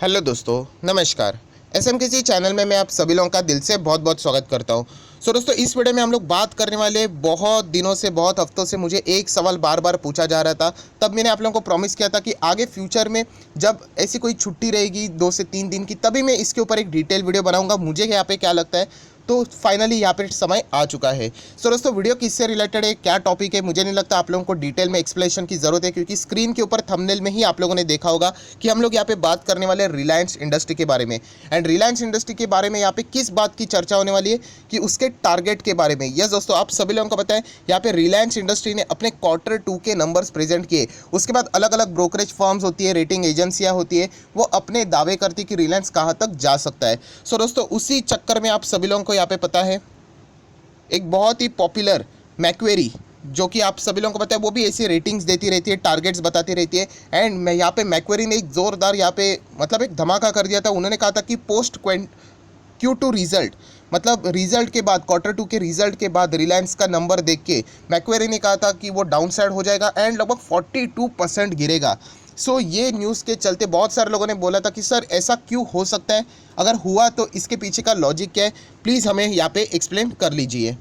Hello दोस्तों, नमस्कार। SMKC channel में मैं आप सभी लोगों का दिल से बहुत बहुत स्वागत करता हूं। दोस्तों, इस वीडियो में हम लोग बात करने वाले बहुत दिनों से, बहुत हफ्तों से मुझे एक सवाल बार बार पूछा जा रहा था। तब मैंने आप लोगों को प्रॉमिस किया था कि आगे फ्यूचर में जब ऐसी कोई छुट्टी रहेगी 2 से 3 दिन की, तभी मैं इसके ऊपर एक डिटेल वीडियो बनाऊंगा। मुझे यहाँ पे क्या लगता है, तो फाइनली यहाँ पे समय आ चुका है। दोस्तों, वीडियो किससे रिलेटेड है, क्या टॉपिक है, मुझे नहीं लगता आप लोगों को डिटेल में एक्सप्लेनेशन की ज़रूरत है, क्योंकि स्क्रीन के ऊपर थंबनेल में ही आप लोगों ने देखा होगा कि हम लोग यहाँ पे बात करने वाले रिलायंस इंडस्ट्री के बारे में। एंड रिलायंस इंडस्ट्री के बारे में यहाँ पे किस बात की चर्चा होने वाली है कि उसके टारगेट के बारे में। यस दोस्तों, आप सभी लोगों को पता है यहाँ पे रिलायंस इंडस्ट्री ने अपने Q2 के नंबर्स प्रेजेंट किए। उसके बाद अलग अलग ब्रोकरेज फर्म्स होती है, रेटिंग एजेंसियाँ होती है, वो अपने दावे करती है कि रिलायंस कहाँ तक जा सकता है। दोस्तों, उसी चक्कर में आप सभी लोगों को यहाँ पे पता है एक बहुत ही पॉपुलर मैक्वेरी, जो कि आप सभी लोगों को पता है, वो भी ऐसी रेटिंग्स देती रहती है, टारगेट्स बताती रहती है। एंड मैं यहाँ पे मैक्वेरी ने एक ज़ोरदार यहाँ पे मतलब एक धमाका कर दिया था। उन्होंने कहा था कि पोस्ट Q2 रिजल्ट, मतलब रिजल्ट के बाद, Q2 के रिजल्ट के बाद रिलायंस का नंबर देख के मैक्वेरी ने कहा था कि वो डाउन साइड हो जाएगा एंड लगभग 42% गिरेगा। ये न्यूज़ के चलते बहुत सारे लोगों ने बोला था कि सर ऐसा क्यों हो सकता है, अगर हुआ तो इसके पीछे का लॉजिक क्या है, प्लीज़ हमें यहाँ पे एक्सप्लेन कर लीजिए।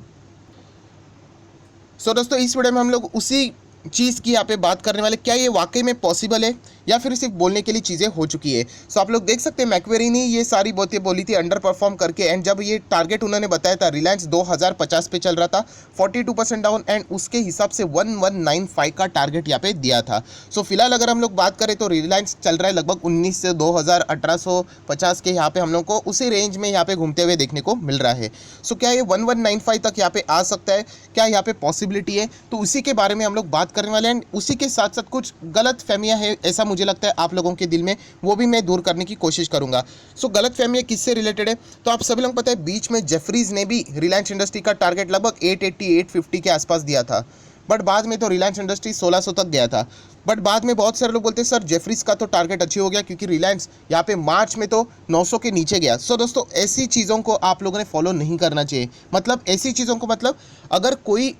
दोस्तों, इस वीडियो में हम लोग उसी चीज़ की यहाँ पे बात करने वाले, क्या ये वाकई में पॉसिबल है या फिर सिर्फ बोलने के लिए चीज़ें हो चुकी है। आप लोग देख सकते हैं मैक्वेरी ने ये सारी बातें बोली थी अंडर परफॉर्म करके। एंड जब ये टारगेट उन्होंने बताया था, रिलायंस 2050 पे चल रहा था, 42% डाउन, एंड उसके हिसाब से 1195 का टारगेट यहाँ पे दिया था। फिलहाल अगर हम लोग बात करें तो रिलायंस चल रहा है लगभग 19 से 1850 के यहाँ पे हम लोग को उसी रेंज में यहाँ पे घूमते हुए देखने को मिल रहा है। क्या ये 1195 तक यहाँ पे आ सकता है, क्या यहाँ पे पॉसिबिलिटी है, तो उसी के बारे में हम लोग बात करने वाले हैं। उसी के साथ साथ कुछ गलत फहमियाँ है, ऐसा मुझे लगता है आप लोगों के दिल में, वो भी मैं दूर करने की कोशिश करूंगा। गलत फहमियाँ किससे रिलेटेड है, तो आप सभी लोग पता है बीच में जेफरीज ने भी रिलायंस इंडस्ट्री का टारगेट लगभग 880-850 के आसपास दिया था, बट बाद में तो रिलायंस इंडस्ट्री 1600 तक गया था। बट बाद में बहुत सारे लोग बोलते हैं सर जेफरीज का तो टारगेट अचीव हो गया, क्योंकि रिलायंस यहाँ पे मार्च में तो 900 के नीचे गया। दोस्तों, ऐसी चीज़ों को आप लोगों ने फॉलो नहीं करना चाहिए। मतलब ऐसी चीज़ों को, मतलब अगर कोई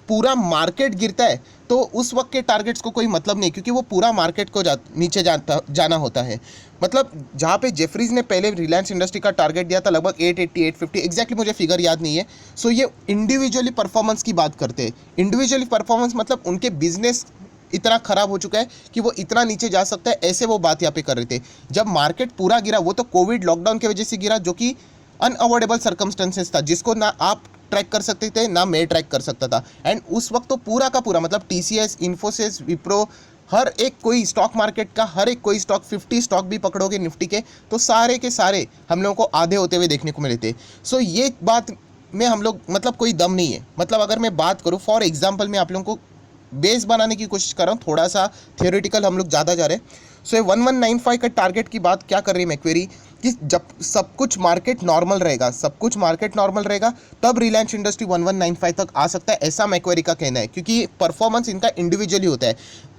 पूरा मार्केट गिरता है तो उस वक्त के टारगेट्स को कोई मतलब नहीं, क्योंकि वो पूरा मार्केट को नीचे जाना होता है। मतलब जहाँ पे जेफरीज ने पहले रिलायंस इंडस्ट्री का टारगेट दिया था लगभग 880-850, एग्जैक्टली मुझे फिगर याद नहीं है। ये इंडिविजुअली परफॉर्मेंस की बात करते हैं। इंडिविजुअली परफॉर्मेंस मतलब उनके बिजनेस इतना खराब हो चुका है कि वो इतना नीचे जा सकता है, ऐसे वो बात यहाँ पे कर रहे थे। जब मार्केट पूरा गिरा, वो तो कोविड लॉकडाउन की वजह से गिरा, जो कि अनअवॉइडेबल सर्कमस्टेंसेस था, जिसको ना आप ट्रैक कर सकते थे ना मैं ट्रैक कर सकता था। एंड उस वक्त तो पूरा का पूरा, मतलब टीसीएस, इन्फोसिस, विप्रो, हर एक कोई स्टॉक मार्केट का हर एक कोई स्टॉक, 50 स्टॉक भी पकड़ोगे निफ्टी के, तो सारे के सारे हम लोगों को आधे होते हुए देखने को मिले थे। ये बात में हम लोग, मतलब कोई दम नहीं है। मतलब अगर मैं बात करूँ, फॉर एग्जाम्पल मैं आप लोगों को बेस बनाने की कोशिश कर रहा हूँ, थोड़ा सा थियोरेटिकल हम लोग ज़्यादा जा रहे हैं। ये 1195 का टारगेट की बात क्या कर रही है मैक्वेरी, कि जब सब कुछ मार्केट नॉर्मल रहेगा, सब कुछ मार्केट नॉर्मल रहेगा, तब रिलायंस इंडस्ट्री 1195 तक आ सकता है, ऐसा मैक्वेरी का कहना है, क्योंकि परफॉर्मेंस इनका इंडिविजुअली होता है।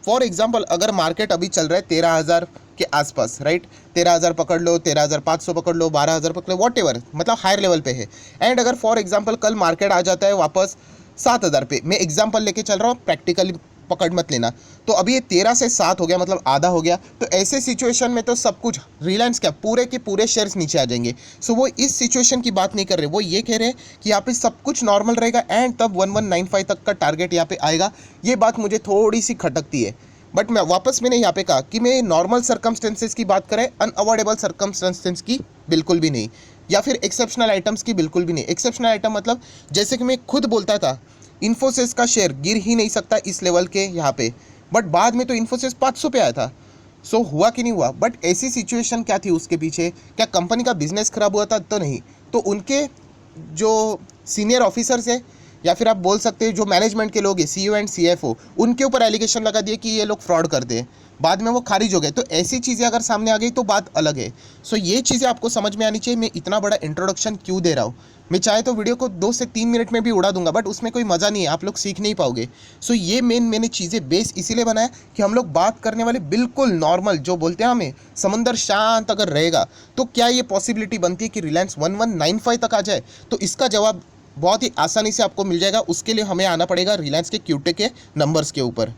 फॉर एग्जांपल, अगर मार्केट अभी चल रहा है 13,000 के आसपास, राइट, 13,000 पकड़ लो, 13,500 पकड़ लो, 12,000 पकड़ लो, वॉट एवर, मतलब हायर लेवल पे है। एंड अगर फॉर एग्जाम्पल कल मार्केट आ जाता है वापस 7,000 पे, मैं एग्जाम्पल लेके चल रहा हूँ, प्रैक्टिकली पकड़ मत लेना, तो अभी ये 13 से 7 हो गया, मतलब आधा हो गया। तो ऐसे सिचुएशन में तो सब कुछ रिलायंस क्या पूरे के पूरे शेयर्स नीचे आ जाएंगे। वो इस सिचुएशन की बात नहीं कर रहे, वो ये कह रहे हैं कि यहाँ पे सब कुछ नॉर्मल रहेगा एंड तब 1195 तक का टारगेट यहाँ पे आएगा। ये बात मुझे थोड़ी सी खटकती है। बट मैंने यहाँ पे कहा कि मैं नॉर्मल सर्कमस्टेंसेज की बात करें, अनअवॉइडेबल सर्कमस्टेंसेज की बिल्कुल भी नहीं, या फिर एक्सेप्शनल आइटम्स की बिल्कुल भी नहीं। एक्सेप्शनल आइटम मतलब जैसे कि मैं खुद बोलता था, इन्फोसिस का शेयर गिर ही नहीं सकता इस लेवल के यहाँ पे, बट बाद में तो इन्फोसिस 500 पे आया था। हुआ कि नहीं हुआ, बट ऐसी सिचुएशन क्या थी उसके पीछे, क्या कंपनी का बिजनेस खराब हुआ था, तो नहीं, तो उनके जो सीनियर ऑफिसर्स है, या फिर आप बोल सकते हैं जो मैनेजमेंट के लोग हैं, सीईओ एंड सीएफओ, उनके ऊपर एलिगेशन लगा दिए कि ये लोग फ्रॉड करते हैं, बाद में वो खारिज हो गए। तो ऐसी चीज़ें अगर सामने आ गई तो बात अलग है। ये चीज़ें आपको समझ में आनी चाहिए। मैं इतना बड़ा इंट्रोडक्शन क्यों दे रहा हूँ, मैं चाहे तो वीडियो को 2 से 3 मिनट में भी उड़ा दूंगा, बट उसमें कोई मज़ा नहीं है, आप लोग सीख नहीं पाओगे। ये मैंने चीज़ें बेस इसीलिए बनाया कि हम लोग बात करने वाले बिल्कुल नॉर्मल, जो बोलते हैं हमें समंदर शांत अगर रहेगा, तो क्या ये पॉसिबिलिटी बनती है कि रिलायंस 1195 तक आ जाए, तो इसका जवाब बहुत ही आसानी से आपको मिल जाएगा। उसके लिए हमें आना पड़ेगा रिलायंस के Q2 के नंबर्स के ऊपर।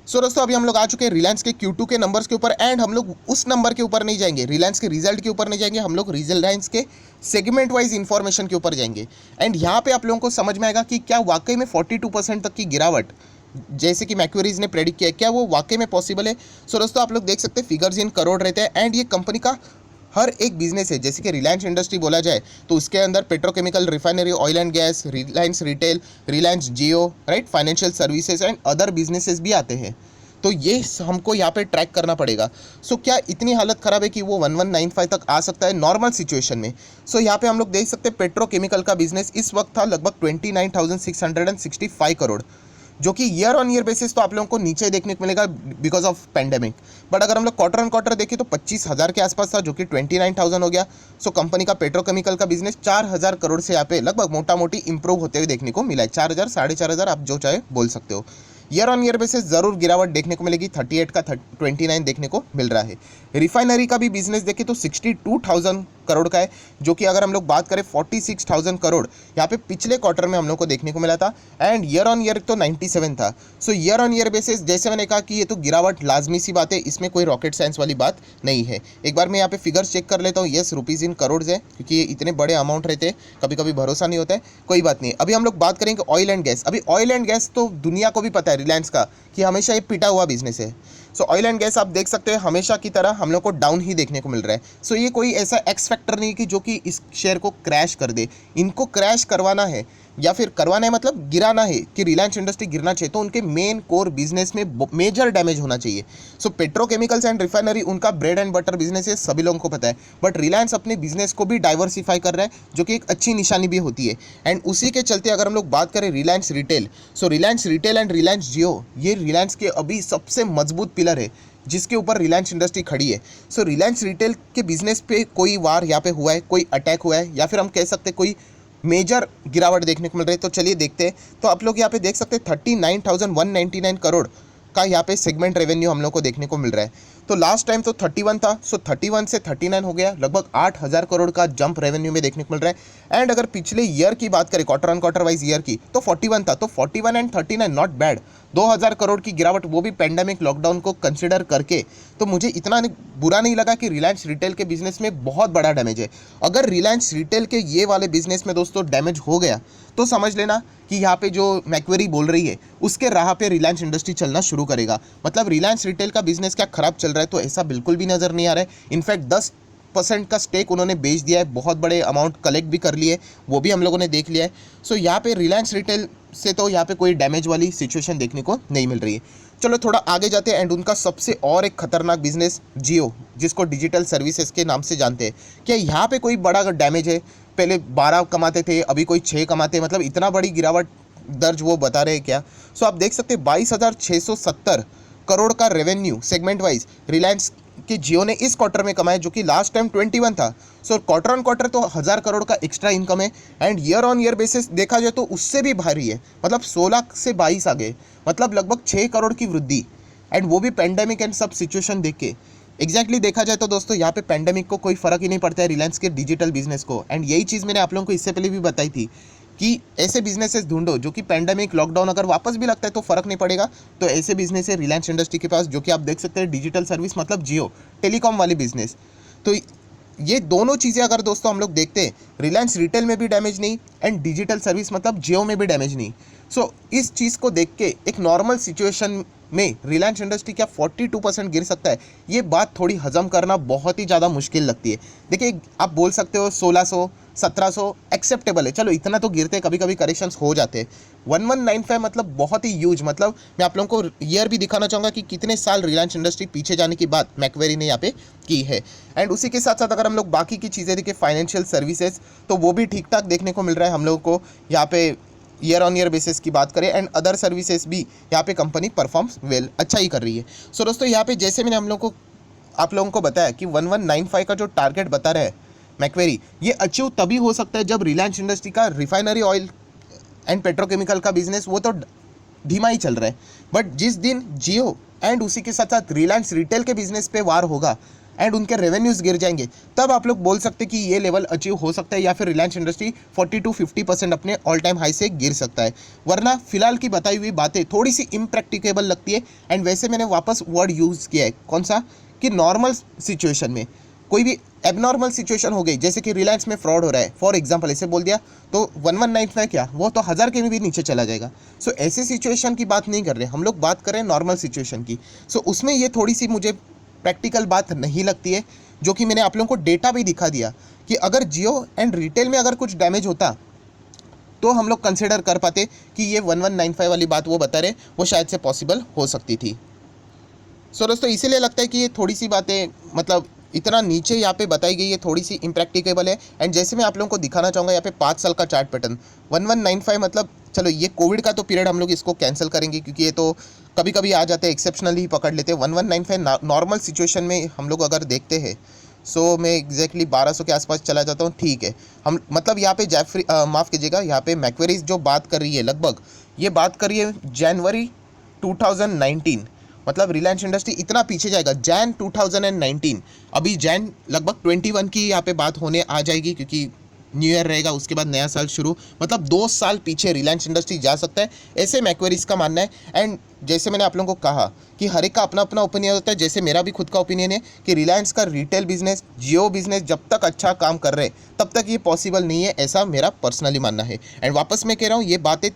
सो दोस्तों अभी हम लोग आ चुके हैं रिलायंस के Q2 के नंबर्स के ऊपर, एंड हम लोग उस नंबर के ऊपर नहीं जाएंगे, रिलायंस के रिजल्ट के ऊपर नहीं जाएंगे, हम लोग रिलायंस के सेगमेंट वाइज इंफॉर्मेशन के ऊपर जाएंगे। एंड यहाँ पे आप लोगों को समझ में आएगा कि क्या वाकई में 42% तक की गिरावट जैसे कि मैक्वेरीज ने प्रेडिक्ट किया है, क्या वो वाकई में पॉसिबल है। सो दोस्तों आप लोग देख सकते हैं फिगर्स इन करोड़ रहते हैं, एंड ये कंपनी का हर एक बिजनेस है। जैसे कि रिलायंस इंडस्ट्री बोला जाए तो उसके अंदर petrochemical, refinery, oil and gas, Reliance retail, Reliance Jio, right, financial services and other businesses भी आते हैं। तो ये हमको यहाँ पे ट्रैक करना पड़ेगा। सो क्या इतनी हालत ख़राब है कि वो 1195 तक आ सकता है नॉर्मल सिचुएशन में। सो यहाँ पे हम लोग देख सकते हैं पेट्रोकेमिकल का बिजनेस इस वक्त था लगभग 29,665 करोड़, जो कि ईयर ऑन ईयर बेसिस तो आप लोगों को नीचे देखने को मिलेगा बिकॉज ऑफ पैंडेमिक। बट अगर हम लोग क्वार्टर ऑन क्वार्टर देखें तो 25,000 के आसपास था, जो कि 29,000 हो गया। सो कंपनी का पेट्रोकेमिकल का बिजनेस 4,000 करोड़ से यहाँ पे लगभग मोटा मोटी इंप्रूव होते हुए देखने को मिला है। 4,000, 4,500 आप जो चाहे बोल सकते हो। ईयर ऑन ईयर बेसिस जरूर गिरावट देखने को मिलेगी, 38 का 29 देखने को मिल रहा है। रिफाइनरी का भी बिजनेस देखें तो 62,000 करोड़ का है, जो कि अगर हम लोग बात करें 46,000 करोड़ यहाँ पे पिछले क्वार्टर में हम लोग को देखने को मिला था, एंड ईयर ऑन ईयर तो 97 था। सो ईयर ऑन ईयर बेसिस जैसे मैंने कहा कि ये तो गिरावट लाजमी सी बात है, इसमें कोई रॉकेट साइंस वाली बात नहीं है। एक बार मैं यहाँ पे फिगर्स चेक कर लेता हूँ। येस, रुपीज़ इन करोड़ है, क्योंकि ये इतने बड़े अमाउंट रहते हैं, कभी कभी भरोसा नहीं होता है, कोई बात नहीं। अभी हम लोग बात करेंगे ऑयल एंड गैस। अभी ऑयल एंड गैस तो दुनिया को भी पता है रिलायंस का कि हमेशा ये पिटा हुआ बिजनेस है। सो ऑयल एंड गैस आप देख सकते हैं हमेशा की तरह हम लोग को डाउन ही देखने को मिल रहा है। सो ये कोई ऐसा एक्स फैक्टर नहीं कि जो कि इस शेयर को क्रैश कर दे। इनको क्रैश करवाना है या फिर करवाना है मतलब गिराना है कि रिलायंस इंडस्ट्री गिरना चाहिए, तो उनके मेन कोर बिजनेस में मेजर डैमेज होना चाहिए। सो पेट्रोकेमिकल्स एंड रिफाइनरी उनका ब्रेड एंड बटर बिजनेस है, सभी लोगों को पता है। बट रिलायंस अपने बिजनेस को भी डाइवर्सिफाई कर रहा है, जो कि एक अच्छी निशानी भी होती है। एंड उसी के चलते अगर हम लोग बात करें Reliance retail, so Reliance retail and Reliance Jio ये रिलायंस के अभी सबसे मजबूत पिलर है जिसके ऊपर रिलायंस इंडस्ट्री खड़ी है। सो रिलायंस रिटेल के बिजनेस पे कोई वार यहाँ पे हुआ है, कोई अटैक हुआ है, या फिर हम कह सकते हैं कोई मेजर गिरावट देखने को मिल रही है। तो चलिए देखते हैं। तो आप लोग यहाँ पे देख सकते हैं 39,199 करोड़ का यहाँ पे सेगमेंट रेवेन्यू हम लोग को देखने को मिल रहा है। तो लास्ट टाइम तो 31 था, सो 31 से 39 हो गया, लगभग 8,000 करोड़ का जंप रेवेन्यू में देखने को मिल रहा है। एंड अगर पिछले ईयर की बात करें quarter on quarter wise year की, तो 41 था, तो 41 एंड 39 नॉट बैड। 2,000 करोड़ की गिरावट, वो भी पेंडेमिक लॉकडाउन को कंसिडर करके, तो मुझे इतना बुरा नहीं लगा कि रिलायंस रिटेल के बिजनेस में बहुत बड़ा डैमेज है। अगर रिलायंस रिटेल के ये वाले बिजनेस में दोस्तों डैमेज हो गया तो समझ लेना कि यहाँ पे जो मैक्वेरी बोल रही है उसके राह पे रिलायंस इंडस्ट्री चलना शुरू करेगा। मतलब रिलायंस रिटेल का बिजनेस क्या खराब चल रहा है, तो ऐसा बिल्कुल भी नज़र नहीं आ रहा है। इनफैक्ट 10% का स्टेक उन्होंने बेच दिया है, बहुत बड़े अमाउंट कलेक्ट भी कर लिए, वो भी हम लोगों ने देख लिया है। सो यहाँ पे रिलायंस रिटेल से तो यहाँ पे कोई डैमेज वाली सिचुएशन देखने को नहीं मिल रही है। चलो थोड़ा आगे जाते हैं। एंड उनका सबसे और एक खतरनाक बिजनेस जियो, जिसको डिजिटल सर्विसेज के नाम से जानते हैं, क्या यहाँ पे कोई बड़ा डैमेज है? पहले 12 कमाते थे, अभी कोई 6 कमाते हैं, मतलब इतना बड़ी गिरावट दर्ज वो बता रहे हैं क्या? सो आप देख सकते हैं 22,670 करोड़ का रेवेन्यू सेगमेंट वाइज रिलायंस के जियो ने इस क्वार्टर में कमाया, जो कि लास्ट टाइम 21 था। सो क्वार्टर ऑन क्वार्टर तो 1,000 करोड़ का एक्स्ट्रा इनकम है, and year on year basis देखा जाए तो उससे भी भारी है, मतलब 16 से 22 आ गए, मतलब लगभग 6 करोड़ की वृद्धि, एंड वो भी पेंडेमिक एंड सब सिचुएशन देख के। एग्जैक्टली देखा जाए तो दोस्तों यहाँ पे पेंडेमिक को कोई फर्क ही नहीं पड़ता है रिलायंस के डिजिटल बिजनेस को। एंड यही चीज़ मैंने आप लोगों को इससे पहले भी बताई थी कि ऐसे बिजनेसेस ढूंढो जो कि पेंडेमिक लॉकडाउन अगर वापस भी लगता है तो फर्क नहीं पड़ेगा। तो ऐसे बिजनेस है रिलायंस इंडस्ट्री के पास, जो कि आप देख सकते हैं डिजिटल सर्विस मतलब जियो टेलीकॉम वाली बिजनेस। तो ये दोनों चीज़ें अगर दोस्तों हम लोग देखते हैं, रिलायंस रिटेल में भी डैमेज नहीं एंड डिजिटल सर्विस मतलब जियो में भी डैमेज नहीं। सो इस चीज़ को देख के एक नॉर्मल सिचुएशन में रिलायंस इंडस्ट्री क्या 42% गिर सकता है, ये बात थोड़ी हजम करना बहुत ही ज़्यादा मुश्किल लगती है। देखिए आप बोल सकते हो 1600 1700 एक्सेप्टेबल है, चलो इतना तो गिरते, कभी कभी करेक्शंस हो जाते हैं। 1195 मतलब बहुत ही ह्यूज, मतलब मैं आप लोगों को ईयर भी दिखाना चाहूँगा कि कितने साल रिलायंस इंडस्ट्री पीछे जाने की बात मैक्वेरी ने यहाँ पे की है। एंड उसी के साथ साथ अगर हम लोग बाकी की चीज़ें देखें, फाइनेंशियल सर्विसेज, तो वो भी ठीक ठाक देखने को मिल रहा है हम लोगों को यहाँ पे ईयर ऑन ईयर बेसिस की बात करें। एंड अदर सर्विसेज भी यहाँ पे कंपनी परफॉर्म्स वेल, अच्छा ही कर रही है। सो दोस्तों यहाँ पे जैसे मैंने आप लोगों को बताया कि 1195 का जो टारगेट बता रहा है मैक्वेरी, ये अचीव तभी हो सकता है जब रिलायंस इंडस्ट्री का रिफाइनरी ऑयल एंड पेट्रोकेमिकल का बिजनेस वो तो धीमा ही चल रहा है, बट जिस दिन जियो एंड उसी के साथ साथ रिलायंस रिटेल के बिजनेस पे वार होगा, एंड उनके रेवेन्यूज़ गिर जाएंगे, तब आप लोग बोल सकते कि ये लेवल अचीव हो सकता है या फिर रिलायंस इंडस्ट्री 40 to 50% अपने ऑल टाइम हाई से गिर सकता है। वरना फिलहाल की बताई हुई बातें थोड़ी सी इम्प्रैक्टिकेबल लगती है। एंड वैसे मैंने वापस वर्ड यूज़ किया है, कौन सा, कि नॉर्मल सिचुएशन में कोई भी एबनॉर्मल सिचुएशन हो गई, जैसे कि रिलायंस में फ्रॉड हो रहा है फॉर एग्जांपल, ऐसे बोल दिया तो 1195 क्या, वो तो 1000 के भी नीचे चला जाएगा। सो ऐसे सिचुएशन की बात नहीं कर रहे हम लोग, बात कर रहे हैं नॉर्मल सिचुएशन की। सो उसमें ये थोड़ी सी मुझे प्रैक्टिकल बात नहीं लगती है, जो कि मैंने आप लोगों को डेटा भी दिखा दिया कि अगर जियो एंड रिटेल में अगर कुछ डैमेज होता तो हम लोग कंसिडर कर पाते कि ये 1195 वाली बात वो बता रहे वो शायद से पॉसिबल हो सकती थी। सो दोस्तों इसीलिए लगता है कि ये थोड़ी सी बातें मतलब इतना नीचे यहाँ पे बताई गई है, थोड़ी सी इम्प्रैक्टिकेबल है। एंड जैसे मैं आप लोगों को दिखाना चाहूँगा यहाँ पे 5 साल का चार्ट पैटर्न 1195, मतलब चलो ये कोविड का तो पीरियड हम लोग इसको कैंसिल करेंगे क्योंकि ये तो कभी कभी आ जाते हैं, एक्सेप्शनली ही पकड़ लेते हैं। 1195 नॉर्मल सिचुएशन में हम लोग अगर देखते हैं, सो मैं एग्जैक्टली 1200 के आसपास चला जाता हूँ, ठीक है। हम मतलब यहाँ पे जैफरी माफ़ कीजिएगा, यहाँ पे मैक्वेरीज जो बात कर रही है लगभग ये बात कर रही है जनवरी 2019, मतलब रिलायंस इंडस्ट्री इतना पीछे जाएगा जैन 2019, अभी जैन लगभग 21 की यहाँ पे बात होने आ जाएगी क्योंकि न्यू ईयर रहेगा, उसके बाद नया साल शुरू, मतलब 2 साल पीछे रिलायंस इंडस्ट्री जा सकता है, ऐसे मैक्वेरीज का मानना है। एंड जैसे मैंने आप लोगों को कहा कि हर एक का अपना अपना ओपिनियन होता है, जैसे मेरा भी खुद का ओपिनियन है कि रिलायंस का रिटेल बिजनेस, जियो बिजनेस जब तक अच्छा काम कर रहे तब तक ये पॉसिबल नहीं है, ऐसा मेरा पर्सनली मानना है। एंड वापस मैं कह रहा हूँ ये बातें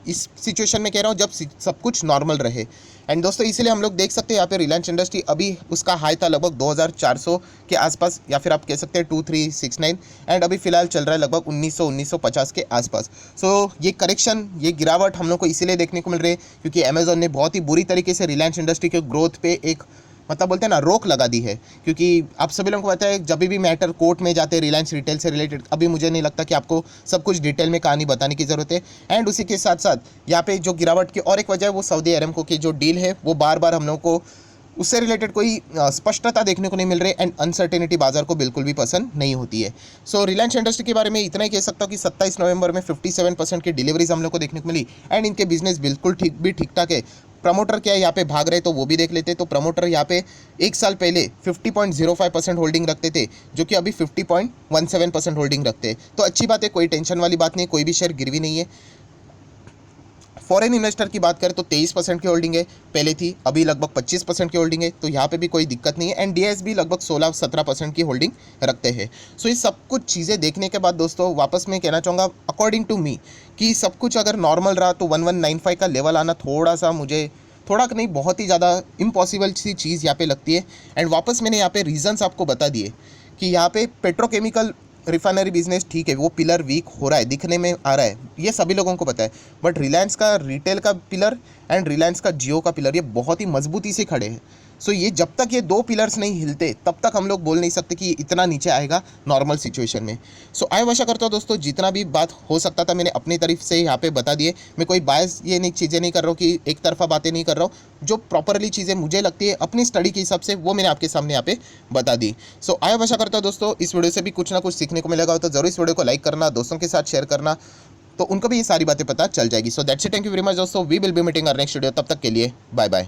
इस सिचुएशन में कह रहा हूँ जब सब कुछ नॉर्मल रहे। एंड दोस्तों इसीलिए हम लोग देख सकते हैं यहाँ पे रिलायंस इंडस्ट्री अभी उसका हाई था लगभग 2400 के आसपास, या फिर आप कह सकते हैं 2369, एंड अभी फिलहाल चल रहा है लगभग 1950 के आसपास। सो ये करेक्शन, ये गिरावट हम लोग को इसीलिए देखने को मिल रही है क्योंकि अमेजोन ने बहुत ही बुरी तरीके से रिलायंस इंडस्ट्री के ग्रोथ पे एक मतलब बोलते हैं ना रोक लगा दी है। क्योंकि आप सभी लोगों को पता है जब भी मैटर कोर्ट में जाते हैं रिलायंस रिटेल से रिलेटेड, अभी मुझे नहीं लगता कि आपको सब कुछ डिटेल में कहानी बताने की ज़रूरत है। एंड उसी के साथ साथ यहाँ पे जो गिरावट की और एक वजह है वो सऊदी अरेमको की जो डील है वो बार बार हम लोगों को उससे रिलेटेड कोई स्पष्टता देखने को नहीं मिल रही। एंड अनसर्टेनिटी बाजार को बिल्कुल भी पसंद नहीं होती है। सो रिलायंस इंडस्ट्री के बारे में इतना ही कह सकता हूँ कि 27 नवंबर में 57% की डिलीवरीज हम लोग को देखने को मिली। एंड इनके बिजनेस बिल्कुल ठीक ठाक है। प्रमोटर क्या है यहाँ पे भाग रहे तो वो भी देख लेते। तो प्रमोटर यहाँ पे एक साल पहले 50.05% होल्डिंग रखते थे, जो कि अभी 50.17% होल्डिंग रखते हैं। तो अच्छी बात है, कोई टेंशन वाली बात नहीं, कोई भी शेयर गिरवी नहीं है। फॉरेन इन्वेस्टर की बात करें तो 23% की होल्डिंग है, पहले थी, अभी लगभग 25% की होल्डिंग है, तो यहाँ पे भी कोई दिक्कत नहीं है। एंड डीएसबी लगभग 16-17% की होल्डिंग रखते हैं। सो ये सब कुछ चीज़ें देखने के बाद दोस्तों वापस मैं कहना चाहूँगा अकॉर्डिंग टू मी कि सब कुछ अगर नॉर्मल रहा तो 1195 का लेवल आना थोड़ा सा मुझे थोड़ा नहीं बहुत ही ज़्यादा इम्पॉसिबल सी चीज़ यहाँ पे लगती है। एंड वापस मैंने यहाँ पे रीजंस आपको बता दिए कि यहाँ पे पेट्रोकेमिकल रिफाइनरी बिजनेस ठीक है वो पिलर वीक हो रहा है, दिखने में आ रहा है, ये सभी लोगों को पता है। बट रिलायंस का रिटेल का पिलर एंड रिलायंस का जियो का पिलर ये बहुत ही मजबूती से खड़े हैं। सो ये जब तक ये 2 पिलर्स नहीं हिलते तब तक हम लोग बोल नहीं सकते कि ये इतना नीचे आएगा नॉर्मल सिचुएशन में। सो आई आशा करता हूँ दोस्तों जितना भी बात हो सकता था मैंने अपनी तरफ से यहाँ पे बता दिए। मैं कोई बायस ये नहीं चीज़ें नहीं कर रहा हूँ कि एक तरफा बातें नहीं कर रहा हूँ, जो प्रॉपरली चीज़ें मुझे लगती है अपनी स्टडी के हिसाब से वो मैंने आपके सामने यहाँ पे बता दी। सो आई आशा करता हूँ दोस्तों इस वीडियो से भी कुछ ना कुछ सीखने को मिलेगा, तो जरूर इस वीडियो को लाइक करना, दोस्तों के साथ शेयर करना, तो उनको भी ये सारी बातें पता चल जाएगी। So that's it, thank you very much दोस्तों, we will be meeting our next video, तब तक के लिए बाय बाय।